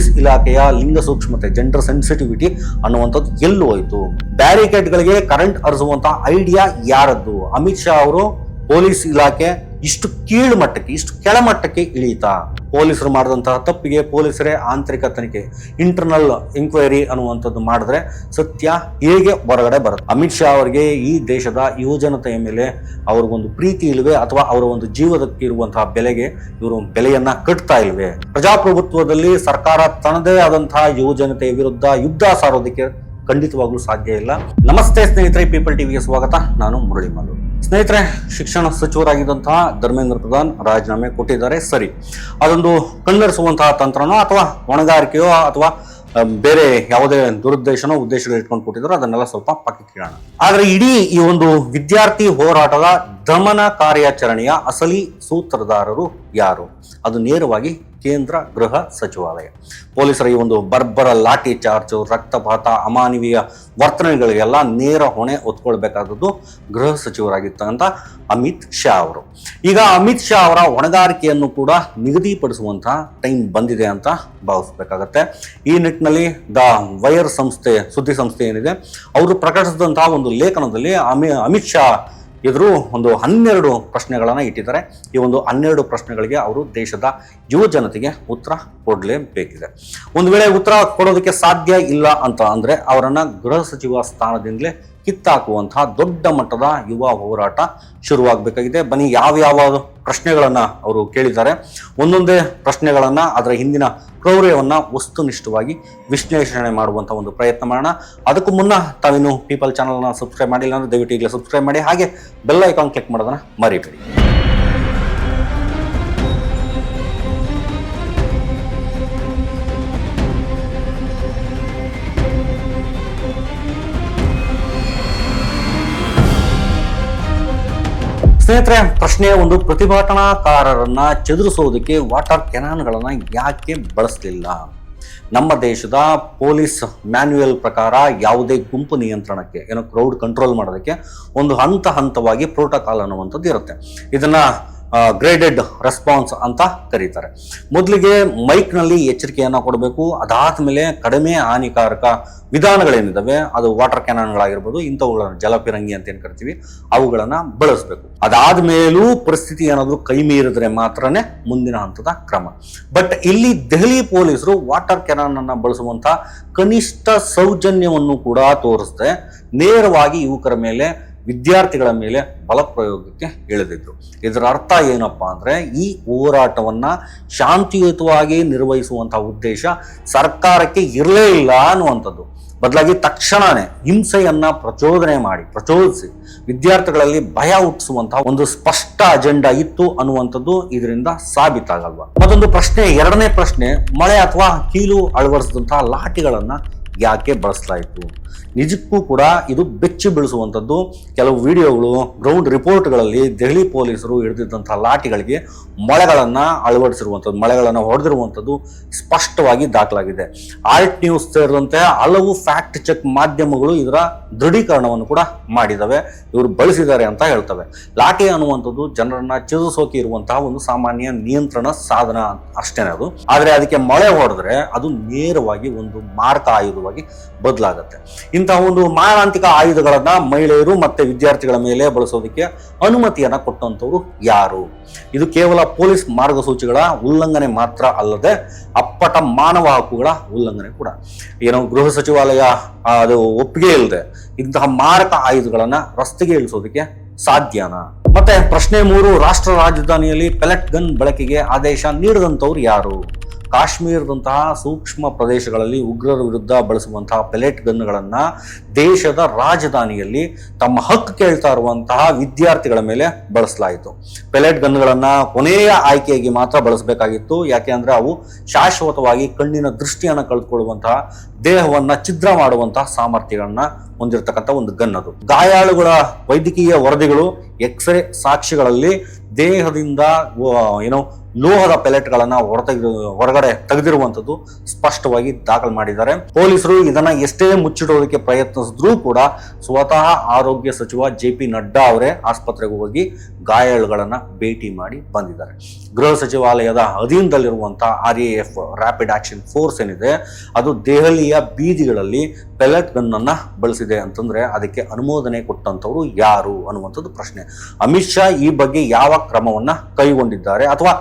Police ಇಲಾಖೆಯ ಲಿಂಗ ಸೂಕ್ಷ್ಮತೆ, ಜೆಂಡರ್ ಸೆನ್ಸಿಟಿವಿಟಿ ಅನ್ನುವಂಥದ್ದು ಎಲ್ಲೂ ಹೋಯ್ತು? ಬ್ಯಾರಿಕೇಡ್ಗಳಿಗೆ ಕರೆಂಟ್ ಹರಿಸುವಂತ ಐಡಿಯಾ ಯಾರದ್ದು? ಅಮಿತ್ ಶಾ ಅವರು ಪೊಲೀಸ್ ಇಲಾಖೆ ಇಷ್ಟು ಕೀಳು ಮಟ್ಟಕ್ಕೆ, ಇಷ್ಟು ಕೆಳಮಟ್ಟಕ್ಕೆ ಇಳಿತಾ? ಪೊಲೀಸರು ಮಾಡಿದಂತಹ ತಪ್ಪಿಗೆ ಪೊಲೀಸರೇ ಆಂತರಿಕ ತನಿಖೆ, ಇಂಟರ್ನಲ್ ಎಂಕ್ವೈರಿ ಅನ್ನುವಂಥದ್ದು ಮಾಡಿದ್ರೆ ಸತ್ಯ ಹೇಗೆ ಹೊರಗಡೆ ಬರುತ್ತೆ? ಅಮಿತ್ ಶಾ ಅವರಿಗೆ ಈ ದೇಶದ ಯುವಜನತೆಯ ಮೇಲೆ ಅವ್ರಿಗೊಂದು ಪ್ರೀತಿ ಇಲ್ವೇ, ಅಥವಾ ಅವರ ಒಂದು ಜೀವನಕ್ಕೆ ಇರುವಂತಹ ಬೆಲೆಗೆ ಇವರು ಬೆಲೆಯನ್ನ ಕಟ್ತಾ ಇಲ್ವೇ? ಪ್ರಜಾಪ್ರಭುತ್ವದಲ್ಲಿ ಸರ್ಕಾರ ತನ್ನದೇ ಆದಂತಹ ಯುವಜನತೆಯ ವಿರುದ್ಧ ಯುದ್ಧ ಸಾರೋದಕ್ಕೆ ಖಂಡಿತವಾಗ್ಲೂ ಸಾಧ್ಯ ಇಲ್ಲ. ನಮಸ್ತೆ ಸ್ನೇಹಿತರೆ, ಪೀಪಲ್ ಟಿವಿಗೆ ಸ್ವಾಗತ. ನಾನು ಮುರಳಿ ಮಲ್ಲು. ಸ್ನೇಹಿತರೆ, ಶಿಕ್ಷಣ ಸಚಿವರಾಗಿದ್ದಂತಹ ಧರ್ಮೇಂದ್ರ ಪ್ರಧಾನ್ ರಾಜೀನಾಮೆ ಕೊಟ್ಟಿದ್ದಾರೆ. ಸರಿ, ಅದೊಂದು ಕಣ್ಣರಿಸುವಂತಹ ತಂತ್ರನೋ ಅಥವಾ ಹೊಣೆಗಾರಿಕೆಯೋ ಅಥವಾ ಬೇರೆ ಯಾವುದೇ ದುರುದ್ದೇಶನೋ ಉದ್ದೇಶಗಳು ಇಟ್ಕೊಂಡು ಕೊಟ್ಟಿದ್ರು, ಅದನ್ನೆಲ್ಲ ಸ್ವಲ್ಪ ಪಕ್ಕಕ್ಕೆ ಇಡೋಣ. ಆದ್ರೆ ಇಡೀ ಈ ಒಂದು ವಿದ್ಯಾರ್ಥಿ ಹೋರಾಟದ ದಮನ ಕಾರ್ಯಾಚರಣೆಯ ಅಸಲಿ ಸೂತ್ರಧಾರರು ಯಾರು? ಅದು ನೇರವಾಗಿ ಕೇಂದ್ರ ಗೃಹ ಸಚಿವಾಲಯ. ಪೊಲೀಸರ ಈ ಒಂದು ಬರ್ಬರ ಲಾಠಿ ಚಾರ್ಜ್, ರಕ್ತಪಾತ, ಅಮಾನವೀಯ ವರ್ತನೆಗಳಿಗೆಲ್ಲ ನೇರ ಹೊಣೆ ಹೊತ್ಕೊಳ್ಬೇಕಾದದ್ದು ಗೃಹ ಸಚಿವರಾಗಿರ್ತಕ್ಕಂಥ ಅಮಿತ್ ಶಾ ಅವರು. ಈಗ ಅಮಿತ್ ಶಾ ಅವರ ಹೊಣೆಗಾರಿಕೆಯನ್ನು ಕೂಡ ನಿಗದಿಪಡಿಸುವಂತಹ ಟೈಮ್ ಬಂದಿದೆ ಅಂತ ಭಾವಿಸಬೇಕಾಗತ್ತೆ. ಈ ನಿಟ್ಟಿನಲ್ಲಿ ದ ವೈರ್ ಸಂಸ್ಥೆ, ಸುದ್ದಿ ಸಂಸ್ಥೆ ಏನಿದೆ, ಅವರು ಪ್ರಕಟಿಸಿದಂತಹ ಒಂದು ಲೇಖನದಲ್ಲಿ ಅಮಿತ್ ಶಾ ಎದುರು ಒಂದು 12 ಪ್ರಶ್ನೆಗಳನ್ನ ಇಟ್ಟಿದ್ದಾರೆ. ಈ ಒಂದು 12 ಪ್ರಶ್ನೆಗಳಿಗೆ ಅವರು ದೇಶದ ಯುವ ಜನತೆಗೆ ಉತ್ತರ ಕೊಡಲೇಬೇಕಿದೆ. ಒಂದು ವೇಳೆ ಉತ್ತರ ಕೊಡೋದಕ್ಕೆ ಸಾಧ್ಯ ಇಲ್ಲ ಅಂತ ಅಂದ್ರೆ ಅವರನ್ನ ಗೃಹ ಸಚಿವ ಸ್ಥಾನದಿಂದಲೇ ಕಿತ್ತಾಕುವಂತಹ ದೊಡ್ಡ ಮಟ್ಟದ ಯುವ ಹೋರಾಟ ಶುರುವಾಗಬೇಕಾಗಿದೆ. ಬನ್ನಿ, ಯಾವ ಪ್ರಶ್ನೆಗಳನ್ನ ಅವರು ಕೇಳಿದ್ದಾರೆ, ಒಂದೊಂದೇ ಪ್ರಶ್ನೆಗಳನ್ನ ಅದರ ಹಿಂದಿನ ಕ್ರೌರ್ಯವನ್ನ ವಸ್ತುನಿಷ್ಠವಾಗಿ ವಿಶ್ಲೇಷಣೆ ಮಾಡುವಂತ ಒಂದು ಪ್ರಯತ್ನ ಮಾಡೋಣ. ಅದಕ್ಕೂ ಮುನ್ನ ತಾವಿನ್ನು ಪೀಪಲ್ ಚಾನಲ್ನ ಸಬ್ಸ್ಕ್ರೈಬ್ ಮಾಡಿಲ್ಲ ಅಂದ್ರೆ ದಯವಿಟ್ಟು ಈಗಲೇ ಸಬ್ಸ್ಕ್ರೈಬ್ ಮಾಡಿ, ಹಾಗೆ ಬೆಲ್ ಐಕಾನ್ ಕ್ಲಿಕ್ ಮಾಡೋದನ್ನ ಮರಿಬೇಡಿ. ಸ್ನೇಹಿತರೆ, ಪ್ರಶ್ನೆಯ ಒಂದು ಪ್ರತಿಭಟನಾಕಾರರನ್ನ ಚದುರಿಸೋದಕ್ಕೆ ವಾಟರ್ ಕೆನಾನ್ಗಳನ್ನ ಯಾಕೆ ಬಳಸಲಿಲ್ಲ? ನಮ್ಮ ದೇಶದ ಪೊಲೀಸ್ ಮ್ಯಾನ್ಯುಯಲ್ ಪ್ರಕಾರ ಯಾವುದೇ ಗುಂಪು ನಿಯಂತ್ರಣಕ್ಕೆ, ಕ್ರೌಡ್ ಕಂಟ್ರೋಲ್ ಮಾಡೋದಕ್ಕೆ ಒಂದು ಹಂತವಾಗಿ ಪ್ರೋಟೋಕಾಲ್ ಅನ್ನುವಂಥದ್ದು ಇರುತ್ತೆ. ಇದನ್ನ ಗ್ರೇಡೆಡ್ ರೆಸ್ಪಾನ್ಸ್ ಅಂತ ಕರೀತಾರೆ. ಮೊದಲಿಗೆ ಮೈಕ್ನಲ್ಲಿ ಎಚ್ಚರಿಕೆಯನ್ನ ಕೊಡಬೇಕು. ಅದಾದ್ಮೇಲೆ ಕಡಿಮೆ ಹಾನಿಕಾರಕ ವಿಧಾನಗಳೇನಿದಾವೆ, ಅದು ವಾಟರ್ ಕ್ಯಾನನ್ಗಳಾಗಿರ್ಬೋದು, ಇಂಥವುಗಳನ್ನ ಜಲಪಿರಂಗಿ ಅಂತ ಏನ್ ಕರಿತೀವಿ, ಅವುಗಳನ್ನ ಬಳಸಬೇಕು. ಅದಾದ್ಮೇಲೂ ಪರಿಸ್ಥಿತಿ ಏನಾದ್ರು ಕೈ ಮೀರಿದ್ರೆ ಮಾತ್ರನೇ ಮುಂದಿನ ಹಂತದ ಕ್ರಮ. ಬಟ್ ಇಲ್ಲಿ ದೆಹಲಿ ಪೊಲೀಸರು ವಾಟರ್ ಕ್ಯಾನನ್ ಅನ್ನ ಬಳಸುವಂತ ಕನಿಷ್ಠ ಸೌಜನ್ಯವನ್ನು ಕೂಡ ತೋರಿಸದೆ ನೇರವಾಗಿ ಯುವಕರ ಮೇಲೆ, ವಿದ್ಯಾರ್ಥಿಗಳ ಮೇಲೆ ಬಲ ಪ್ರಯೋಗಕ್ಕೆ ಇಳಿದಿದ್ರು. ಇದರ ಅರ್ಥ ಏನಪ್ಪಾ ಅಂದ್ರೆ, ಈ ಹೋರಾಟವನ್ನ ಶಾಂತಿಯುತವಾಗಿ ನಿರ್ವಹಿಸುವಂತಹ ಉದ್ದೇಶ ಸರ್ಕಾರಕ್ಕೆ ಇರಲೇ ಇಲ್ಲ ಅನ್ನುವಂಥದ್ದು. ಬದಲಾಗಿ ತಕ್ಷಣನೇ ಹಿಂಸೆಯನ್ನ ಪ್ರಚೋದಿಸಿ ವಿದ್ಯಾರ್ಥಿಗಳಲ್ಲಿ ಭಯ ಹುಟ್ಟಿಸುವಂತಹ ಒಂದು ಸ್ಪಷ್ಟ ಅಜೆಂಡಾ ಇತ್ತು ಅನ್ನುವಂಥದ್ದು ಇದರಿಂದ ಸಾಬೀತಾಗಲ್ವಾ? ಮತ್ತೊಂದು ಪ್ರಶ್ನೆ, ಎರಡನೇ ಪ್ರಶ್ನೆ, ಮಳೆ ಅಥವಾ ಕೀಲು ಅಳವಡಿಸಿದಂತಹ ಲಾಠಿಗಳನ್ನ ಯಾಕೆ ಬಳಸಲಾಯಿತು? ನಿಜಕ್ಕೂ ಕೂಡ ಇದು ಬೆಚ್ಚಿ ಬೀಳಿಸುವಂಥದ್ದು. ಕೆಲವು ವಿಡಿಯೋಗಳು, ಗ್ರೌಂಡ್ ರಿಪೋರ್ಟ್ಗಳಲ್ಲಿ ದೆಹಲಿ ಪೊಲೀಸರು ಹಿಡಿದಿದ್ದಂತಹ ಲಾಠಿಗಳಿಗೆ ಮಳೆಗಳನ್ನ ಅಳವಡಿಸಿರುವಂಥದ್ದು, ಮಳೆಗಳನ್ನ ಹೊಡೆದಿರುವಂಥದ್ದು ಸ್ಪಷ್ಟವಾಗಿ ದಾಖಲಾಗಿದೆ. ಆಲ್ಟ್ ನ್ಯೂಸ್ ಸೇರಿದಂತೆ ಹಲವು ಫ್ಯಾಕ್ಟ್ ಚೆಕ್ ಮಾಧ್ಯಮಗಳು ಇದರ ದೃಢೀಕರಣವನ್ನು ಕೂಡ ಮಾಡಿದವೆ. ಇವರು ಬಳಸಿದ್ದಾರೆ ಅಂತ ಹೇಳ್ತವೆ. ಲಾಠಿ ಅನ್ನುವಂಥದ್ದು ಜನರನ್ನ ಚದುರಿಸೋಕೆ ಇರುವಂತಹ ಒಂದು ಸಾಮಾನ್ಯ ನಿಯಂತ್ರಣ ಸಾಧನ ಅಷ್ಟೇನೆ ಅದು. ಆದ್ರೆ ಅದಕ್ಕೆ ಮಳೆ ಹೊಡೆದ್ರೆ ಅದು ನೇರವಾಗಿ ಒಂದು ಮಾರಕ ಆಯುಧವಾಗಿ ಬದಲಾಗುತ್ತೆ. ಇಂತಹ ಒಂದು ಮಾರಣಾಂತಿಕ ಆಯುಧಗಳನ್ನ ಮಹಿಳೆಯರು ಮತ್ತೆ ವಿದ್ಯಾರ್ಥಿಗಳ ಮೇಲೆ ಬಳಸೋದಕ್ಕೆ ಅನುಮತಿಯನ್ನ ಕೊಟ್ಟಂತವರು ಯಾರು? ಇದು ಕೇವಲ ಪೊಲೀಸ್ ಮಾರ್ಗಸೂಚಿಗಳ ಉಲ್ಲಂಘನೆ ಮಾತ್ರ ಅಲ್ಲದೆ ಅಪ್ಪಟ ಮಾನವ ಹಕ್ಕುಗಳ ಉಲ್ಲಂಘನೆ ಕೂಡ. ಗೃಹ ಸಚಿವಾಲಯ ಅದು ಒಪ್ಪಿಗೆ ಇಲ್ಲದೆ ಇಂತಹ ಮಾರಕ ಆಯುಧಗಳನ್ನ ರಸ್ತೆಗೆ ಇಳಿಸೋದಕ್ಕೆ ಸಾಧ್ಯನಾ? ಮತ್ತೆ ಪ್ರಶ್ನೆ 3, ರಾಷ್ಟ್ರ ರಾಜಧಾನಿಯಲ್ಲಿ ಪೆಲೆಟ್ ಗನ್ ಬಳಕೆಗೆ ಆದೇಶ ನೀಡಿದಂತವ್ರು ಯಾರು? ಕಾಶ್ಮೀರದಂತಹ ಸೂಕ್ಷ್ಮ ಪ್ರದೇಶಗಳಲ್ಲಿ ಉಗ್ರರ ವಿರುದ್ಧ ಬಳಸುವಂತಹ ಪೆಲೆಟ್ ಗನ್ಗಳನ್ನ ದೇಶದ ರಾಜಧಾನಿಯಲ್ಲಿ ತಮ್ಮ ಹಕ್ಕು ಕೇಳ್ತಾ ಇರುವಂತಹ ವಿದ್ಯಾರ್ಥಿಗಳ ಮೇಲೆ ಬಳಸಲಾಯಿತು. ಪೆಲೆಟ್ ಗನ್ಗಳನ್ನ ಕೊನೆಯ ಆಯ್ಕೆಯಾಗಿ ಮಾತ್ರ ಬಳಸಬೇಕಾಗಿತ್ತು. ಯಾಕೆ ಅಂದ್ರೆ ಅವು ಶಾಶ್ವತವಾಗಿ ಕಣ್ಣಿನ ದೃಷ್ಟಿಯನ್ನು ಕಳೆದುಕೊಳ್ಳುವಂತಹ, ದೇಹವನ್ನ ಛಿದ್ರ ಮಾಡುವಂತಹ ಸಾಮರ್ಥ್ಯಗಳನ್ನ ಹೊಂದಿರತಕ್ಕಂಥ ಒಂದು ಗನ್ ಅದು. ಗಾಯಾಳುಗಳ ವೈದ್ಯಕೀಯ ವರದಿಗಳು, ಎಕ್ಸ್ರೇ ಸಾಕ್ಷಿಗಳಲ್ಲಿ ದೇಹದಿಂದ ಲೋಹದ ಪೆಲೆಟ್ಗಳನ್ನ ಹೊರಗಡೆ ತೆಗೆದಿರುವಂಥದ್ದು ಸ್ಪಷ್ಟವಾಗಿ ದಾಖಲು ಮಾಡಿದ್ದಾರೆ. ಪೊಲೀಸರು ಇದನ್ನ ಎಷ್ಟೇ ಮುಚ್ಚಿಡೋದಕ್ಕೆ ಪ್ರಯತ್ನಿಸಿದ್ರೂ ಕೂಡ ಸ್ವತಃ ಆರೋಗ್ಯ ಸಚಿವ JP ನಡ್ಡಾ ಅವರೇ ಆಸ್ಪತ್ರೆಗೆ ಹೋಗಿ ಗಾಯಾಳುಗಳನ್ನ ಭೇಟಿ ಮಾಡಿ ಬಂದಿದ್ದಾರೆ. ಗೃಹ ಸಚಿವಾಲಯದ ಅಧೀನದಲ್ಲಿರುವಂತಹ RAF ರ್ಯಾಪಿಡ್ ಆಕ್ಷನ್ ಫೋರ್ಸ್ ಏನಿದೆ ಅದು ದೆಹಲಿಯ ಬೀದಿಗಳಲ್ಲಿ ಪೆಲೆಟ್ ಗನ್ ಅನ್ನ ಬಳಸಿದೆ ಅಂತಂದ್ರೆ ಅದಕ್ಕೆ ಅನುಮೋದನೆ ಕೊಟ್ಟಂತವರು ಯಾರು ಅನ್ನುವಂಥದ್ದು ಪ್ರಶ್ನೆ. ಅಮಿತ್ ಶಾ ಈ ಬಗ್ಗೆ ಯಾವ ಕ್ರಮವನ್ನ ಕೈಗೊಂಡಿದ್ದಾರೆ ಅಥವಾ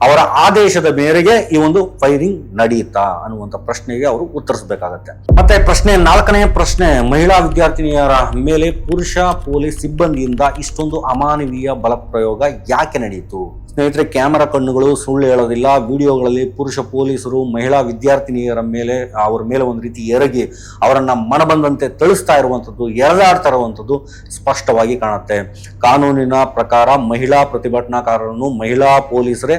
ಅವರ ಆದೇಶದ ಮೇರೆಗೆ ಈ ಒಂದು ಫೈರಿಂಗ್ ನಡೆಯುತ್ತಾ ಅನ್ನುವಂಥ ಪ್ರಶ್ನೆಗೆ ಅವರು ಉತ್ತರಿಸಬೇಕಾಗತ್ತೆ. ಮತ್ತೆ ಪ್ರಶ್ನೆ 4ನೇ ಪ್ರಶ್ನೆ, ಮಹಿಳಾ ವಿದ್ಯಾರ್ಥಿನಿಯರ ಮೇಲೆ ಪುರುಷ ಪೊಲೀಸ್ ಸಿಬ್ಬಂದಿಯಿಂದ ಇಷ್ಟೊಂದು ಅಮಾನವೀಯ ಬಲಪ್ರಯೋಗ ಯಾಕೆ ನಡೆಯಿತು? ಸ್ನೇಹಿತರೆ, ಕ್ಯಾಮೆರಾ ಕಣ್ಣುಗಳು ಸುಳ್ಳು ಹೇಳೋದಿಲ್ಲ. ವಿಡಿಯೋಗಳಲ್ಲಿ ಪುರುಷ ಪೊಲೀಸರು ಮಹಿಳಾ ವಿದ್ಯಾರ್ಥಿನಿಯರ ಮೇಲೆ ಅವರ ಮೇಲೆ ಒಂದು ರೀತಿ ಎರಗಿ ಅವರನ್ನ ಮನಬಂದಂತೆ ಥಳಿಸ್ತಾ ಇರುವಂಥದ್ದು, ಎಳೆದಾಡ್ತಾ ಇರುವಂಥದ್ದು ಸ್ಪಷ್ಟವಾಗಿ ಕಾಣುತ್ತೆ. ಕಾನೂನಿನ ಪ್ರಕಾರ ಮಹಿಳಾ ಪ್ರತಿಭಟನಾಕಾರರನ್ನು ಮಹಿಳಾ ಪೊಲೀಸರೇ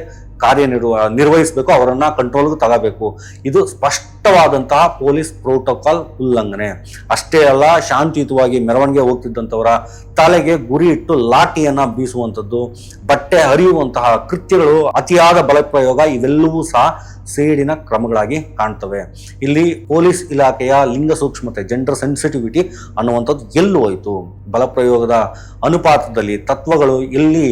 ನಿರ್ವಹಿಸಬೇಕು, ಅವರನ್ನ ಕಂಟ್ರೋಲ್ಗೆ ತಗೋಬೇಕು. ಇದು ಸ್ಪಷ್ಟವಾದಂತಹ ಪೊಲೀಸ್ ಪ್ರೋಟೋಕಾಲ್ ಉಲ್ಲಂಘನೆ. ಅಷ್ಟೇ ಅಲ್ಲ, ಶಾಂತಿಯುತವಾಗಿ ಮೆರವಣಿಗೆ ಹೋಗ್ತಿದ್ದಂಥವರ ತಲೆಗೆ ಗುರಿ ಇಟ್ಟು ಲಾಠಿಯನ್ನ ಬೀಸುವಂಥದ್ದು, ಬಟ್ಟೆ ಹರಿಯುವಂತಹ ಕೃತ್ಯಗಳು, ಅತಿಯಾದ ಬಲಪ್ರಯೋಗ ಇವೆಲ್ಲವೂ ಸಹ ಸೇಡಿನ ಕ್ರಮಗಳಾಗಿ ಕಾಣ್ತವೆ. ಇಲ್ಲಿ ಪೊಲೀಸ್ ಇಲಾಖೆಯ ಲಿಂಗ ಸೂಕ್ಷ್ಮತೆ, ಜೆಂಡರ್ ಸೆನ್ಸಿಟಿವಿಟಿ ಅನ್ನುವಂಥದ್ದು ಎಲ್ಲೂ ಹೋಯಿತು? ಬಲಪ್ರಯೋಗದ ಅನುಪಾತದಲ್ಲಿ ತತ್ವಗಳು ಎಲ್ಲಿ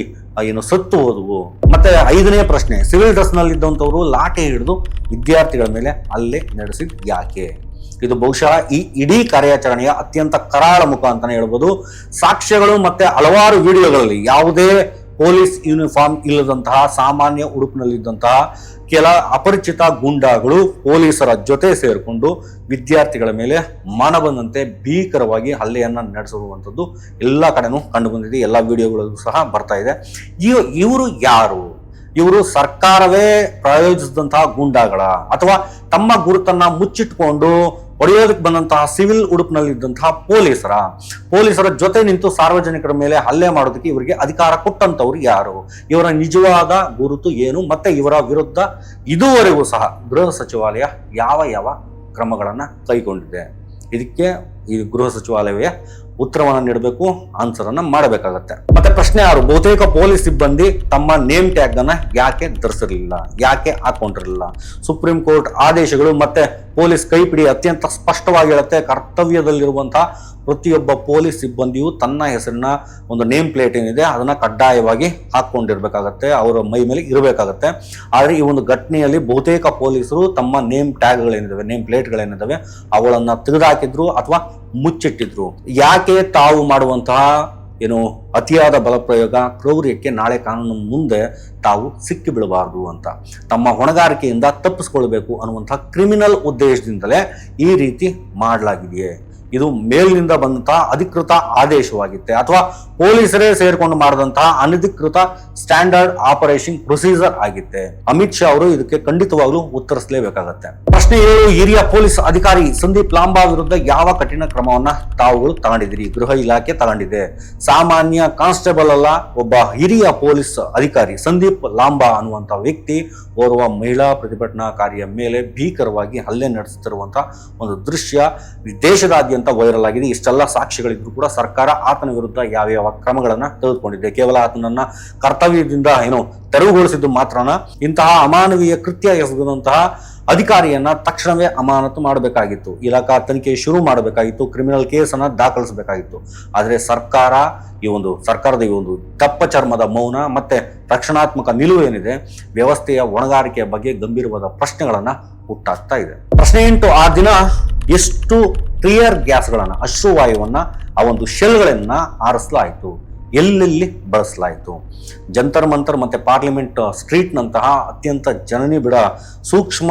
ಸತ್ತು ಹೋದವು? ಮತ್ತೆ 5ನೇ ಪ್ರಶ್ನೆ, ಸಿವಿಲ್ ಡ್ರೆಸ್ ನಲ್ಲಿ ಇದ್ದಂಥವರು ಲಾಠಿ ಹಿಡಿದು ವಿದ್ಯಾರ್ಥಿಗಳ ಮೇಲೆ ಹಲ್ಲೆ ನಡೆಸಿದ್ ಯಾಕೆ? ಇದು ಬಹುಶಃ ಈ ಇಡೀ ಕಾರ್ಯಾಚರಣೆಯ ಅತ್ಯಂತ ಕರಾಳ ಮುಖ ಅಂತಾನೆ ಹೇಳ್ಬೋದು. ಸಾಕ್ಷ್ಯಗಳು ಮತ್ತೆ ಹಲವಾರು ವಿಡಿಯೋಗಳಲ್ಲಿ ಯಾವುದೇ ಪೊಲೀಸ್ ಯೂನಿಫಾರ್ಮ್ ಇಲ್ಲದಂತಹ ಸಾಮಾನ್ಯ ಉಡುಪಿನಲ್ಲಿದ್ದಂತಹ ಕೆಲ ಅಪರಿಚಿತ ಗೂಂಡಾಗಳು ಪೊಲೀಸರ ಜೊತೆ ಸೇರಿಕೊಂಡು ವಿದ್ಯಾರ್ಥಿಗಳ ಮೇಲೆ ಮನಬಂದಂತೆ ಭೀಕರವಾಗಿ ಹಲ್ಲೆಯನ್ನ ನಡೆಸಿರುವಂಥದ್ದು ಎಲ್ಲ ಕಡೆನೂ ಕಂಡು ಬಂದಿದೆ. ಎಲ್ಲ ವಿಡಿಯೋಗಳಲ್ಲೂ ಸಹ ಬರ್ತಾ ಇದೆ. ಇವರು ಯಾರು? ಇವರು ಸರ್ಕಾರವೇ ಪ್ರಾಯೋಜಿಸಿದಂತಹ ಗೂಂಡಾಗಳ ಅಥವಾ ತಮ್ಮ ಗುರುತನ್ನ ಮುಚ್ಚಿಟ್ಕೊಂಡು ಹೊಡೆಯೋದಕ್ಕೆ ಬಂದಂತಹ ಸಿವಿಲ್ ಉಡುಪಿನಲ್ಲಿದ್ದಂತಹ ಪೊಲೀಸರ ಜೊತೆ ನಿಂತು ಸಾರ್ವಜನಿಕರ ಮೇಲೆ ಹಲ್ಲೆ ಮಾಡೋದಕ್ಕೆ ಇವರಿಗೆ ಅಧಿಕಾರ ಕೊಟ್ಟಂತವ್ರು ಯಾರು? ಇವರ ನಿಜವಾದ ಗುರುತು ಏನು? ಮತ್ತೆ ಇವರ ವಿರುದ್ಧ ಇದುವರೆಗೂ ಸಹ ಗೃಹ ಸಚಿವಾಲಯ ಯಾವ ಕ್ರಮಗಳನ್ನ ಕೈಗೊಂಡಿದೆ? ಇದಕ್ಕೆ ಈ ಗೃಹ ಸಚಿವಾಲಯವೇ ಉತ್ತರವನ್ನ ನೀಡಬೇಕು, ಆನ್ಸರ್ ಅನ್ನ ಮಾಡಬೇಕಾಗತ್ತೆ. ಮತ್ತೆ ಪ್ರಶ್ನೆ 6, ಬಹುತೇಕ ಪೊಲೀಸ್ ಸಿಬ್ಬಂದಿ ತಮ್ಮ ನೇಮ್ ಟ್ಯಾಗ್ ಅನ್ನ ಯಾಕೆ ಧರಿಸಿರಲಿಲ್ಲ, ಯಾಕೆ ಹಾಕೊಂಡಿರಲಿಲ್ಲ? ಸುಪ್ರೀಂ ಕೋರ್ಟ್ ಆದೇಶಗಳು ಮತ್ತೆ ಪೊಲೀಸ್ ಕೈಪಿಡಿ ಅತ್ಯಂತ ಸ್ಪಷ್ಟವಾಗಿ ಹೇಳುತ್ತೆ, ಕರ್ತವ್ಯದಲ್ಲಿರುವಂತಹ ಪ್ರತಿಯೊಬ್ಬ ಪೊಲೀಸ್ ಸಿಬ್ಬಂದಿಯು ತನ್ನ ಹೆಸರಿನ ಒಂದು ನೇಮ್ ಪ್ಲೇಟ್ ಏನಿದೆ ಅದನ್ನ ಕಡ್ಡಾಯವಾಗಿ ಹಾಕೊಂಡಿರ್ಬೇಕಾಗತ್ತೆ, ಅವರ ಮೈ ಮೇಲೆ ಇರಬೇಕಾಗತ್ತೆ. ಆದ್ರೆ ಈ ಒಂದು ಘಟನೆಯಲ್ಲಿ ಬಹುತೇಕ ಪೊಲೀಸರು ತಮ್ಮ ನೇಮ್ ಟ್ಯಾಗ್ಗಳೇನಿದಾವೆ, ನೇಮ್ ಪ್ಲೇಟ್ಗಳೇನಿದಾವೆ ಅವುಗಳನ್ನ ತೆಗೆದುಹಾಕಿದ್ರು ಅಥವಾ ಮುಚ್ಚಿಟ್ಟಿದ್ರು. ಯಾಕೆ ತಾವು ಮಾಡುವಂತಹ ಅತಿಯಾದ ಬಲಪ್ರಯೋಗ, ಕ್ರೌರ್ಯಕ್ಕೆ ನಾಳೆ ಕಾನೂನು ಮುಂದೆ ತಾವು ಸಿಕ್ಕಿ ಬೀಳಬಾರದು ಅಂತ, ತಮ್ಮ ಹೊಣೆಗಾರಿಕೆಯಿಂದ ತಪ್ಪಿಸ್ಕೊಳ್ಬೇಕು ಅನ್ನುವಂತಹ ಕ್ರಿಮಿನಲ್ ಉದ್ದೇಶದಿಂದಲೇ ಈ ರೀತಿ ಮಾಡಲಾಗಿದೆಯೇ? ಇದು ಮೇಲಿನಿಂದ ಬಂದಂತಹ ಅಧಿಕೃತ ಆದೇಶವಾಗಿತ್ತೆ ಅಥವಾ ಪೊಲೀಸರೇ ಸೇರ್ಕೊಂಡು ಮಾಡಿದಂತಹ ಅನಧಿಕೃತ ಸ್ಟ್ಯಾಂಡರ್ಡ್ ಆಪರೇಷನ್ ಪ್ರೊಸೀಜರ್ ಆಗಿತ್ತೆ? ಅಮಿತ್ ಶಾ ಅವರು ಇದಕ್ಕೆ ಖಂಡಿತವಾಗ್ಲೂ ಉತ್ತರಿಸಲೇಬೇಕಾಗತ್ತೆ. ಪ್ರಶ್ನೆ 7, ಹಿರಿಯ ಪೊಲೀಸ್ ಅಧಿಕಾರಿ ಸಂದೀಪ್ ಲಾಂಬಾ ವಿರುದ್ಧ ಯಾವ ಕಠಿಣ ಕ್ರಮವನ್ನ ತಾವುಗಳು ತಗೊಂಡಿದ್ದೀರಿ? ಗೃಹ ಇಲಾಖೆ ತಗೊಂಡಿದೆ. ಸಾಮಾನ್ಯ ಕಾನ್ಸ್ಟೇಬಲ್ ಅಲ್ಲ, ಒಬ್ಬ ಹಿರಿಯ ಪೊಲೀಸ್ ಅಧಿಕಾರಿ ಸಂದೀಪ್ ಲಾಂಬಾ ಅನ್ನುವಂಥ ವ್ಯಕ್ತಿ ಓರ್ವ ಮಹಿಳಾ ಪ್ರತಿಭಟನಾಕಾರಿಯ ಮೇಲೆ ಭೀಕರವಾಗಿ ಹಲ್ಲೆ ನಡೆಸುತ್ತಿರುವಂತಹ ಒಂದು ದೃಶ್ಯ ದೇಶದಾದ್ಯಂತ ವೈರಲ್ ಆಗಿದೆ. ಇಷ್ಟೆಲ್ಲ ಸಾಕ್ಷಿಗಳಿದ್ರು ಕೂಡ ಸರ್ಕಾರ ಆತನ ವಿರುದ್ಧ ಯಾವ ಕ್ರಮಗಳನ್ನ ತೆಗೆದುಕೊಂಡಿದೆ? ಕೇವಲ ಆತನನ್ನ ಕರ್ತವ್ಯದಿಂದ ತೆರವುಗೊಳಿಸಿದ್ದು ಮಾತ್ರನ? ಇಂತಹ ಅಮಾನವೀಯ ಕೃತ್ಯ ಎಸಗಿದಂತಹ ಅಧಿಕಾರಿಯನ್ನ ತಕ್ಷಣವೇ ಅಮಾನತು ಮಾಡಬೇಕಾಗಿತ್ತು, ಇಲಾಖಾ ತನಿಖೆ ಶುರು ಮಾಡಬೇಕಾಗಿತ್ತು, ಕ್ರಿಮಿನಲ್ ಕೇಸನ್ನ ದಾಖಲಿಸಬೇಕಾಗಿತ್ತು. ಆದರೆ ಸರ್ಕಾರದ ಈ ಒಂದು ದಪ್ಪ ಚರ್ಮದ ಮೌನ ಮತ್ತೆ ರಕ್ಷಣಾತ್ಮಕ ನಿಲುವು ಏನಿದೆ, ವ್ಯವಸ್ಥೆಯ ಹೊಣೆಗಾರಿಕೆಯ ಬಗ್ಗೆ ಗಂಭೀರವಾದ ಪ್ರಶ್ನೆಗಳನ್ನ ಹುಟ್ಟಾಗ್ತಾ ಇದೆ. ಪ್ರಶ್ನೆ 8, ಆ ದಿನ ಎಷ್ಟು ಟಿಯರ್ ಗ್ಯಾಸ್ಗಳನ್ನ, ಅಶ್ರುವಾಯುವನ್ನ, ಆ ಒಂದು ಶೆಲ್ಗಳನ್ನ ಹಾರಿಸಲಾಯಿತು, ಎಲ್ಲೆಲ್ಲಿ ಬಳಸಲಾಯಿತು? ಜಂತರ್ ಮಂತರ್ ಮತ್ತೆ ಪಾರ್ಲಿಮೆಂಟ್ ಸ್ಟ್ರೀಟ್ ನಂತಹ ಅತ್ಯಂತ ಜನನಿಬಿಡ ಸೂಕ್ಷ್ಮ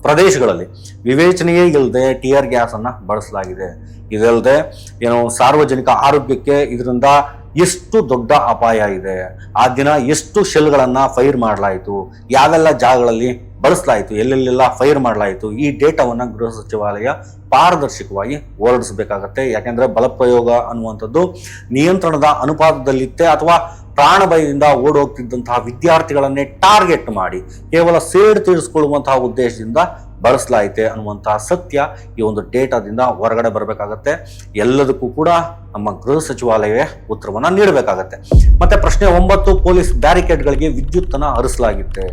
ಪ್ರದೇಶಗಳಲ್ಲಿ ವಿವೇಚನೆಯೇ ಇಲ್ಲದೆ ಟಿಯರ್ ಗ್ಯಾಸ್ ಅನ್ನ ಬಳಸಲಾಗಿದೆ. ಇದಲ್ಲದೆ ಸಾರ್ವಜನಿಕ ಆರೋಗ್ಯಕ್ಕೆ ಇದರಿಂದ ಎಷ್ಟು ದೊಡ್ಡ ಅಪಾಯ ಇದೆ, ಆ ದಿನ ಎಷ್ಟು ಶೆಲ್ಗಳನ್ನ ಫೈರ್ ಮಾಡಲಾಯಿತು, ಯಾವೆಲ್ಲ ಜಾಗಗಳಲ್ಲಿ ಬಳಸಲಾಯಿತು, ಎಲ್ಲೆಲ್ಲೆಲ್ಲ ಫೈರ್ ಮಾಡಲಾಯಿತು, ಈ ಡೇಟಾವನ್ನ ಗೃಹ ಸಚಿವಾಲಯ ಪಾರದರ್ಶಕವಾಗಿ ಹೊರಡಿಸಬೇಕಾಗತ್ತೆ. ಯಾಕೆಂದ್ರೆ ಬಲಪ್ರಯೋಗ ಅನ್ನುವಂಥದ್ದು ನಿಯಂತ್ರಣದ ಅನುಪಾತದಲ್ಲಿತ್ತೆ ಅಥವಾ ಪ್ರಾಣಭಯದಿಂದ ಓಡೋಗ್ತಿದ್ದಂತಹ ವಿದ್ಯಾರ್ಥಿಗಳನ್ನೇ ಟಾರ್ಗೆಟ್ ಮಾಡಿ ಕೇವಲ ಸೇಡು ತೀರಿಸಿಕೊಳ್ಳುವಂತಹ ಉದ್ದೇಶದಿಂದ ಬಳಸಲಾಯಿತೆ ಅನ್ನುವಂತಹ ಸತ್ಯ ಈ ಒಂದು ಡೇಟಾದಿಂದ ಹೊರಗಡೆ ಬರಬೇಕಾಗತ್ತೆ. ಎಲ್ಲದಕ್ಕೂ ಕೂಡ ನಮ್ಮ ಗೃಹ ಸಚಿವಾಲಯವೇ ಉತ್ತರವನ್ನ ನೀಡಬೇಕಾಗತ್ತೆ. ಮತ್ತೆ ಪ್ರಶ್ನೆ 9, ಪೊಲೀಸ್ ಬ್ಯಾರಿಕೇಡ್ಗಳಿಗೆ ವಿದ್ಯುತ್ತನ್ನ ಹರಿಸಲಾಗಿತ್ತೆ.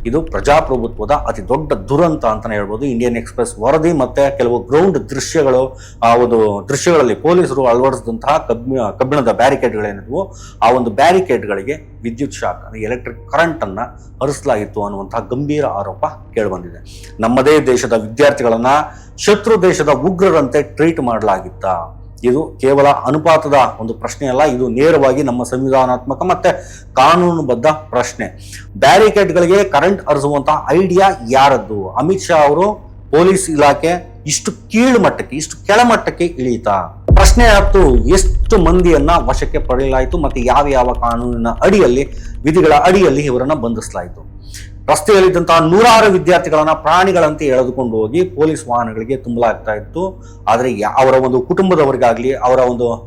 ಇದು ಪ್ರಜಾಪ್ರಭುತ್ವದ ಅತಿ ದೊಡ್ಡ ದುರಂತ ಅಂತಾನೆ ಹೇಳ್ಬೋದು. ಇಂಡಿಯನ್ ಎಕ್ಸ್‌ಪ್ರೆಸ್ ವರದಿ ಮತ್ತೆ ಕೆಲವು ಗ್ರೌಂಡ್ ದೃಶ್ಯಗಳು, ಆ ಒಂದು ದೃಶ್ಯಗಳಲ್ಲಿ ಪೊಲೀಸರು ಅಳವಡಿಸಿದಂತಹ ಕಬ್ಬಿಣದ ಬ್ಯಾರಿಕೇಡ್ಗಳೇನಿದ್ವು, ಆ ಒಂದು ಬ್ಯಾರಿಕೇಡ್ಗಳಿಗೆ ವಿದ್ಯುತ್ ಶಾಕ್ ಎಲೆಕ್ಟ್ರಿಕ್ ಕರೆಂಟ್ ಅನ್ನ ಹರಿಸಲಾಗಿತ್ತು ಅನ್ನುವಂತಹ ಗಂಭೀರ ಆರೋಪ ಕೇಳಿಬಂದಿದೆ. ನಮ್ಮದೇ ದೇಶದ ವಿದ್ಯಾರ್ಥಿಗಳನ್ನ ಶತ್ರು ದೇಶದ ಉಗ್ರರಂತೆ ಟ್ರೀಟ್ ಮಾಡಲಾಗಿತ್ತ? ಇದು ಕೇವಲ ಅನುಪಾತದ ಒಂದು ಪ್ರಶ್ನೆ ಅಲ್ಲ, ಇದು ನೇರವಾಗಿ ನಮ್ಮ ಸಂವಿಧಾನಾತ್ಮಕ ಮತ್ತೆ ಕಾನೂನುಬದ್ಧ ಪ್ರಶ್ನೆ. ಬ್ಯಾರಿಕೇಡ್ಗಳಿಗೆ ಕರೆಂಟ್ ಹರಿಸುವಂತಹ ಐಡಿಯಾ ಯಾರದ್ದು? ಅಮಿತ್ ಶಾ ಅವರು ಪೊಲೀಸ್ ಇಲಾಖೆ ಇಷ್ಟು ಕೀಳು ಮಟ್ಟಕ್ಕೆ, ಇಷ್ಟು ಕೆಳಮಟ್ಟಕ್ಕೆ ಇಳಿಯಿತಾ? ಪ್ರಶ್ನೆ ಆಯ್ತು, ಎಷ್ಟು ಮಂದಿಯನ್ನ ವಶಕ್ಕೆ ಪಡೆಯಲಾಯಿತು ಮತ್ತೆ ಯಾವ ಕಾನೂನಿನ ಅಡಿಯಲ್ಲಿ, ವಿಧಿಗಳ ಅಡಿಯಲ್ಲಿ ಇವರನ್ನ ಬಂಧಿಸಲಾಯಿತು? ರಸ್ತೆಯಲ್ಲಿದ್ದಂತಹ ನೂರಾರು ವಿದ್ಯಾರ್ಥಿಗಳನ್ನ ಪ್ರಾಣಿಗಳಂತೆ ಎಳೆದುಕೊಂಡು ಹೋಗಿ ಪೊಲೀಸ್ ವಾಹನಗಳಿಗೆ ತುಂಬಲಾಗ್ತಾ ಇತ್ತು. ಆದರೆ ಅವರ ಒಂದು ಕುಟುಂಬದವರಿಗಾಗ್ಲಿ,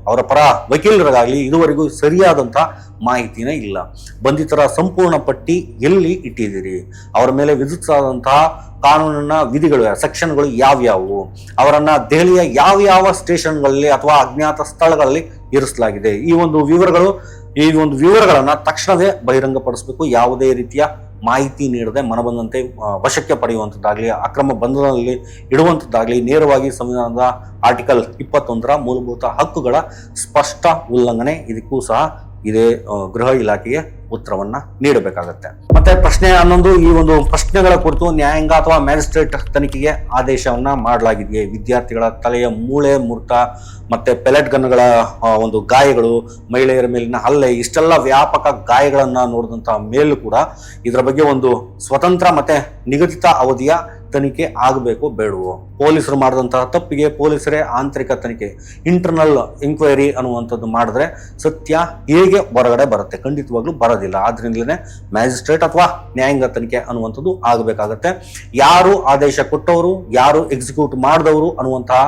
ಅವರ ಪರ ವಕೀಲರಿಗಾಗ್ಲಿ ಇದುವರೆಗೂ ಸರಿಯಾದಂತಹ ಮಾಹಿತಿನೇ ಇಲ್ಲ. ಬಂಧಿತರ ಸಂಪೂರ್ಣ ಪಟ್ಟಿ ಎಲ್ಲಿ ಇಟ್ಟಿದ್ದೀರಿ? ಅವರ ಮೇಲೆ ವಿಧಿಸಲಾದಂತಹ ಕಾನೂನಿನ ವಿಧಿಗಳು, ಸೆಕ್ಷನ್ಗಳು ಯಾವ್ಯಾವು? ಅವರನ್ನ ದೆಹಲಿಯ ಯಾವ ಸ್ಟೇಷನ್ಗಳಲ್ಲಿ ಅಥವಾ ಅಜ್ಞಾತ ಸ್ಥಳಗಳಲ್ಲಿ ಇರಿಸಲಾಗಿದೆ? ಈ ಒಂದು ವಿವರಗಳನ್ನ ತಕ್ಷಣವೇ ಬಹಿರಂಗಪಡಿಸಬೇಕು. ಯಾವುದೇ ರೀತಿಯ ಮಾಹಿತಿ ನೀಡದೆ ಮನಬಂದಂತೆ ವಶಕ್ಕೆ ಪಡೆಯುವಂಥದ್ದಾಗಲಿ, ಅಕ್ರಮ ಬಂಧನದಲ್ಲಿ ಇಡುವಂಥದ್ದಾಗಲಿ ನೇರವಾಗಿ ಸಂವಿಧಾನದ ಆರ್ಟಿಕಲ್ 21ರ ಮೂಲಭೂತ ಹಕ್ಕುಗಳ ಸ್ಪಷ್ಟ ಉಲ್ಲಂಘನೆ. ಇದಕ್ಕೂ ಸಹ ಇದೇ ಗೃಹ ಇಲಾಖೆಗೆ ಉತ್ತರವನ್ನ ನೀಡಬೇಕಾಗತ್ತೆ. ಮತ್ತೆ ಪ್ರಶ್ನೆ 11, ಈ ಒಂದು ಪ್ರಶ್ನೆಗಳ ಕುರಿತು ನ್ಯಾಯಾಂಗ ಅಥವಾ ಮ್ಯಾಜಿಸ್ಟ್ರೇಟ್ ತನಿಖೆಗೆ ಆದೇಶವನ್ನ ಮಾಡಲಾಗಿದೆಯೇ? ವಿದ್ಯಾರ್ಥಿಗಳ ತಲೆಯ ಮೂಳೆ ಮುರಿತ ಮತ್ತೆ ಪೆಲೆಟ್ ಗನ್ಗಳ ಒಂದು ಗಾಯಗಳು, ಮಹಿಳೆಯರ ಮೇಲಿನ ಹಲ್ಲೆ, ಇಷ್ಟೆಲ್ಲ ವ್ಯಾಪಕ ಗಾಯಗಳನ್ನ ನೋಡಿದಂತಹ ಮೇಲೂ ಕೂಡ ಇದರ ಬಗ್ಗೆ ಒಂದು ಸ್ವತಂತ್ರ ಮತ್ತೆ ನಿಗದಿತ ಅವಧಿಯ ತನಿಖೆ ಆಗಬೇಕು ಬೇಡವೋ? ಪೊಲೀಸರು ಮಾಡಿದಂತಹ ತಪ್ಪಿಗೆ ಪೊಲೀಸರೇ ಆಂತರಿಕ ತನಿಖೆ, ಇಂಟರ್ನಲ್ ಎಂಕ್ವೈರಿ ಅನ್ನುವಂಥದ್ದು ಮಾಡಿದ್ರೆ ಸತ್ಯ ಹೇಗೆ ಹೊರಗಡೆ ಬರುತ್ತೆ? ಖಂಡಿತವಾಗ್ಲೂ ಬರೋದಿಲ್ಲ. ಆದ್ರಿಂದಲೇ ಮ್ಯಾಜಿಸ್ಟ್ರೇಟ್ ಅಥವಾ ನ್ಯಾಯಾಂಗ ತನಿಖೆ ಅನ್ನುವಂಥದ್ದು ಆಗಬೇಕಾಗತ್ತೆ. ಯಾರು ಆದೇಶ ಕೊಟ್ಟವರು, ಯಾರು ಎಕ್ಸಿಕ್ಯೂಟ್ ಮಾಡಿದವರು ಅನ್ನುವಂತಹ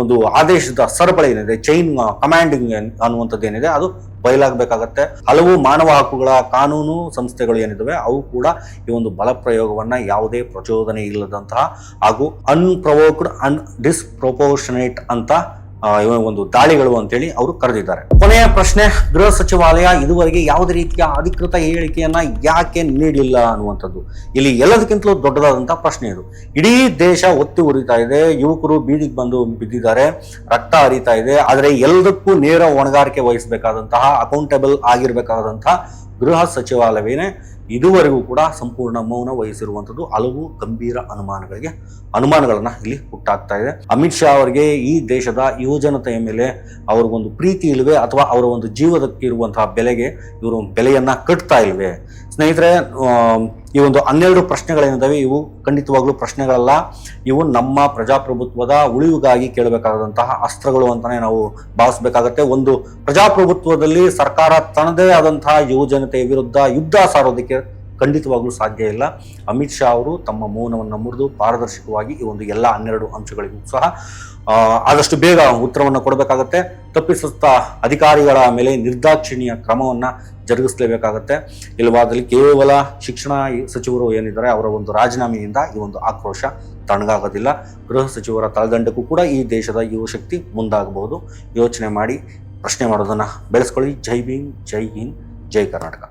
ಒಂದು ಆದೇಶದ ಸರಪಳಿ ಏನಿದೆ, ಚೈನ್ ಕಮಾಂಡಿಂಗ್ ಅನ್ನುವಂಥದ್ದು ಏನಿದೆ, ಅದು ಬಯಲಾಗಬೇಕಾಗತ್ತೆ. ಹಲವು ಮಾನವ ಹಕ್ಕುಗಳ ಕಾನೂನು ಸಂಸ್ಥೆಗಳು ಏನಿದಾವೆ ಅವು ಕೂಡ ಈ ಒಂದು ಬಲ ಪ್ರಯೋಗವನ್ನ ಯಾವುದೇ ಪ್ರಚೋದನೆ ಇಲ್ಲದಂತಹ ಹಾಗೂ ಅನ್ಪ್ರವೋಕ್ಡ್ ಅಂಡ್ ಡಿಸ್ಪ್ರೊಪೋರ್ಷನೇಟ್ ಅಂತ ಒಂದು ದಾಳಿಗಳು ಅಂತೇಳಿ ಅವರು ಕರೆದಿದ್ದಾರೆ. ಕೊನೆಯ ಪ್ರಶ್ನೆ, ಗೃಹ ಸಚಿವಾಲಯ ಇದುವರೆಗೆ ಯಾವುದೇ ರೀತಿಯ ಅಧಿಕೃತ ಹೇಳಿಕೆಯನ್ನ ಯಾಕೆ ನೀಡಿಲ್ಲ ಅನ್ನುವಂಥದ್ದು. ಇಲ್ಲಿ ಎಲ್ಲದಕ್ಕಿಂತಲೂ ದೊಡ್ಡದಾದಂತಹ ಪ್ರಶ್ನೆ ಇದು. ಇಡೀ ದೇಶ ಒತ್ತಿ ಉರಿತಾ ಇದೆ, ಯುವಕರು ಬೀದಿಗೆ ಬಂದು ಬಿದ್ದಿದ್ದಾರೆ, ರಕ್ತ ಹರಿತಾ ಇದೆ. ಆದರೆ ಎಲ್ಲದಕ್ಕೂ ನೇರ ಹೊಣೆಗಾರಿಕೆ ವಹಿಸಬೇಕಾದಂತಹ, ಅಕೌಂಟೇಬಲ್ ಆಗಿರ್ಬೇಕಾದಂತಹ ಗೃಹ ಸಚಿವಾಲಯವೇನೆ ಇದುವರೆಗೂ ಕೂಡ ಸಂಪೂರ್ಣ ಮೌನ ವಹಿಸಿರುವಂಥದ್ದು ಹಲವು ಗಂಭೀರ ಅನುಮಾನಗಳನ್ನ ಇಲ್ಲಿ ಹುಟ್ಟಾಗ್ತಾ ಇದೆ. ಅಮಿತ್ ಶಾ ಅವರಿಗೆ ಈ ದೇಶದ ಯುವಜನತೆಯ ಮೇಲೆ ಅವ್ರಿಗೊಂದು ಪ್ರೀತಿ ಇಲ್ವೇ ಅಥವಾ ಅವರ ಒಂದು ಜೀವನಕ್ಕೆ ಇರುವಂತಹ ಬೆಲೆಗೆ ಇವರು ಬೆಲೆಯನ್ನ ಕಟ್ತಾ ಇಲ್ವೇ? ಸ್ನೇಹಿತರೆ, ಈ ಒಂದು 12 ಪ್ರಶ್ನೆಗಳೇನಿದಾವೆ ಇವು ಖಂಡಿತವಾಗ್ಲೂ ಪ್ರಶ್ನೆಗಳಲ್ಲ, ಇವು ನಮ್ಮ ಪ್ರಜಾಪ್ರಭುತ್ವದ ಉಳಿವಿಗಾಗಿ ಕೇಳಬೇಕಾದಂತಹ ಅಸ್ತ್ರಗಳು ಅಂತಾನೆ ನಾವು ಭಾವಿಸಬೇಕಾಗತ್ತೆ. ಒಂದು ಪ್ರಜಾಪ್ರಭುತ್ವದಲ್ಲಿ ಸರ್ಕಾರ ತನ್ನದೇ ಆದಂತಹ ಯುವಜನತೆಯ ವಿರುದ್ಧ ಯುದ್ಧ ಸಾರೋದಕ್ಕೆ ಖಂಡಿತವಾಗ್ಲೂ ಸಾಧ್ಯ ಇಲ್ಲ. ಅಮಿತ್ ಶಾ ಅವರು ತಮ್ಮ ಮೌನವನ್ನು ಮುರಿದು ಪಾರದರ್ಶಕವಾಗಿ ಈ ಒಂದು ಎಲ್ಲ 12 ಅಂಶಗಳಿಗೂ ಸಹ ಆದಷ್ಟು ಬೇಗ ಉತ್ತರವನ್ನು ಕೊಡಬೇಕಾಗತ್ತೆ. ತಪ್ಪಿಸುತ್ತ ಅಧಿಕಾರಿಗಳ ಮೇಲೆ ನಿರ್ದಾಕ್ಷಿಣ್ಯ ಕ್ರಮವನ್ನ ಜರುಗಿಸಲೇಬೇಕಾಗತ್ತೆ. ಇಲ್ಲವಾದಲ್ಲಿ ಕೇವಲ ಶಿಕ್ಷಣ ಸಚಿವರು ಏನಿದ್ದಾರೆ ಅವರ ಒಂದು ರಾಜೀನಾಮೆಯಿಂದ ಈ ಒಂದು ಆಕ್ರೋಶ ತಣ್ಣಗಾಗೋದಿಲ್ಲ. ಗೃಹ ಸಚಿವರ ತಳದಂಡಕ್ಕೂ ಕೂಡ ಈ ದೇಶದ ಯುವಶಕ್ತಿ ಮುಂದಾಗಬಹುದು. ಯೋಚನೆ ಮಾಡಿ ಪ್ರಶ್ನೆ ಮಾಡೋದನ್ನ ಬೆಳೆಸ್ಕೊಳ್ಳಿ. ಜೈ ಭೀಮ್, ಜೈ ಹಿಂದ್, ಜೈ ಕರ್ನಾಟಕ.